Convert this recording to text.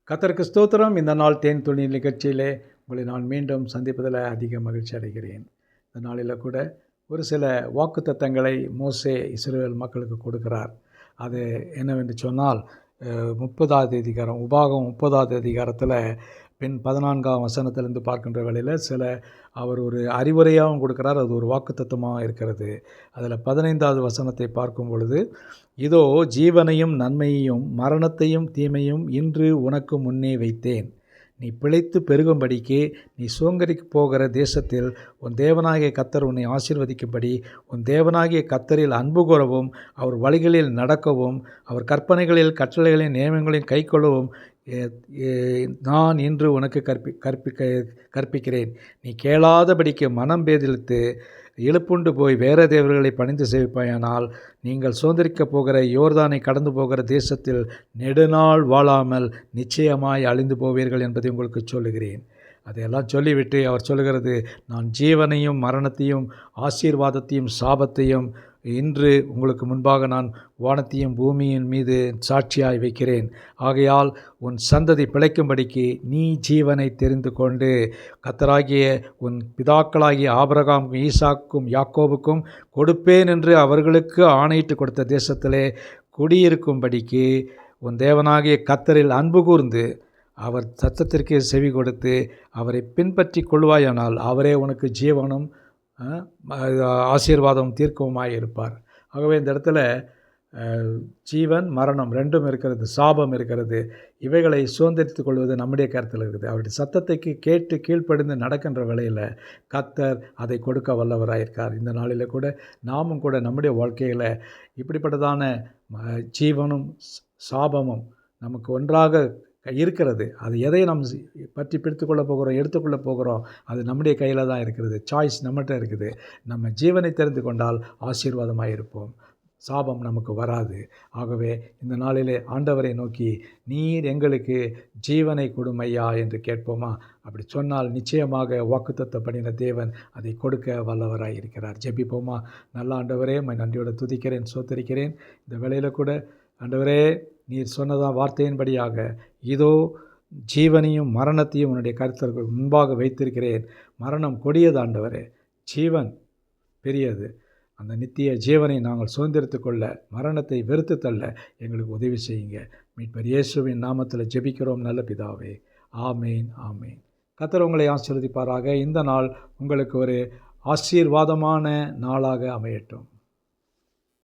கர்த்தருக்கு ஸ்தோத்திரம். இந்த நாள் தேன் துளி நிகழ்ச்சியிலே உங்களை நான் மீண்டும் சந்திப்பதில் அதிக மகிழ்ச்சி அடைகிறேன். இந்த நாளில் கூட ஒரு சில வாக்குத்தத்தங்களை மோசே இஸ்ரவேல் மக்களுக்கு கொடுக்கிறார். அது என்னவென்று சொன்னால் 30வது அதிகாரம் உபாகம் 30வது அதிகாரத்தில் பின் 14ஆம் வசனத்திலிருந்து பார்க்கின்ற வேளையில் அவர் ஒரு அறிவுரையாகவும் கொடுக்கிறார். அது ஒரு வாக்குத்தத்தமாக இருக்கிறது. அதில் 15வது வசனத்தை பார்க்கும் பொழுது, இதோ ஜீவனையும் நன்மையையும் மரணத்தையும் தீமையும் இன்று உனக்கு முன்னே வைத்தேன். நீ பிழைத்து பெருகும்படிக்கு நீ சுதந்தரிக்க போகிற தேசத்தில் உன் தேவனாகிய கர்த்தர் உன்னை ஆசீர்வதிக்கும்படி உன் தேவனாகிய கர்த்தரில் அன்பு கூறவும் அவர் வழிகளில் நடக்கவும் அவர் கற்பனைகளில் கட்டளைகளின் நியமங்களையும் கைக்கொள்ளவும் நான் இன்று உனக்கு கற்பிக்கிறேன். நீ கேளாதபடிக்கு மனம் பேதலித்து இழுப்புண்டு போய் வேற தேவர்களை பணிந்து சேவிப்பாயானால் நீங்கள் சுதந்தரிக்கப் போகிற யோர்தானை கடந்து போகிற தேசத்தில் நெடுநாள் வாழாமல் நிச்சயமாய் அழிந்து போவீர்கள் என்பதை உங்களுக்கு சொல்லுகிறேன். அதையெல்லாம் சொல்லிவிட்டு அவர் சொல்லுகிறது, நான் ஜீவனையும் மரணத்தையும் ஆசீர்வாதத்தையும் சாபத்தையும் இன்று உங்களுக்கு முன்பாக நான் வானத்தையும் பூமியின் மீது சாட்சியாய் வைக்கிறேன். ஆகையால் உன் சந்ததி பிழைக்கும்படிக்கு நீ ஜீவனை தெரிந்து கொண்டு கர்த்தராகிய உன் பிதாக்களாகிய ஆபிரகாமுக்கும் ஈசாக்கும் யாக்கோபுக்கும் கொடுப்பேன் என்று அவர்களுக்கு ஆணையிட்டு கொடுத்த தேசத்திலே குடியிருக்கும்படிக்கு உன் தேவனாகிய கர்த்தரில் அன்பு கூர்ந்து அவர் சத்தத்திற்கு செவி கொடுத்து அவரை பின்பற்றி கொள்வாயானால் அவரே உனக்கு ஜீவனும் ஆசீர்வாதம் தீர்க்கவுமாய் இருப்பார். ஆகவே இந்த இடத்துல ஜீவன் மரணம் ரெண்டும் இருக்கிறது, சாபம் இருக்கிறது. இவைகளை சுதந்திரித்து கொள்வது நம்முடைய கருத்தில் இருக்குது. அவருடைய சத்தத்தைக்கு கேட்டு கீழ்ப்படிந்து நடக்கின்ற வேளையில் கர்த்தர் அதை கொடுக்க வல்லவராயிருக்கார். இந்த நாளில் கூட நாமும் கூட நம்முடைய வாழ்க்கையில் இப்படிப்பட்டதான ஜீவனும் சாபமும் நமக்கு ஒன்றாக இருக்கிறது. அது எதை நாம் பற்றி பிடித்துக்கொள்ள போகிறோம், எடுத்துக்கொள்ள போகிறோம், அது நம்முடைய கையில் தான் இருக்கிறது. சாய்ஸ் நம்மகிட்ட இருக்குது. நம்ம ஜீவனை தெரிந்து கொண்டால் ஆசீர்வாதமாக இருப்போம், சாபம் நமக்கு வராது. ஆகவே இந்த நாளிலே ஆண்டவரை நோக்கி நீர் எங்களுக்கு ஜீவனை கொடுமையா என்று கேட்போமா? அப்படி சொன்னால் நிச்சயமாக வாக்குத்தத்தம் பண்ணின தேவன் அதை கொடுக்க வல்லவராய் இருக்கிறார். ஜெபிப்போமா? நல்ல ஆண்டவரே, நன்றியோடு துதிக்கிறேன், சோத்தரிக்கிறேன். இந்த வேளையில் கூட ஆண்டவரே, நீர் சொன்னதான் வார்த்தையின்படியாக இதோ ஜீவனையும் மரணத்தையும் உன்னுடைய கருத்திற்கு முன்பாக வைத்திருக்கிறேன். மரணம் கொடியது ஆண்டவரே, ஜீவன் பெரியது. அந்த நித்திய ஜீவனை நாங்கள் சுதந்திரித்து கொள்ள, மரணத்தை வெறுத்து தள்ள எங்களுக்கு உதவி செய்யுங்க. மீட்பர் இயேசுவின் நாமத்தில் ஜெபிக்கிறோம் நல்ல பிதாவே. ஆமேன், ஆமேன். கர்த்தர் உங்களை ஆசீர்வதிப்பாராக. இந்த நாள் உங்களுக்கு ஒரு ஆசீர்வாதமான நாளாக அமையட்டும்.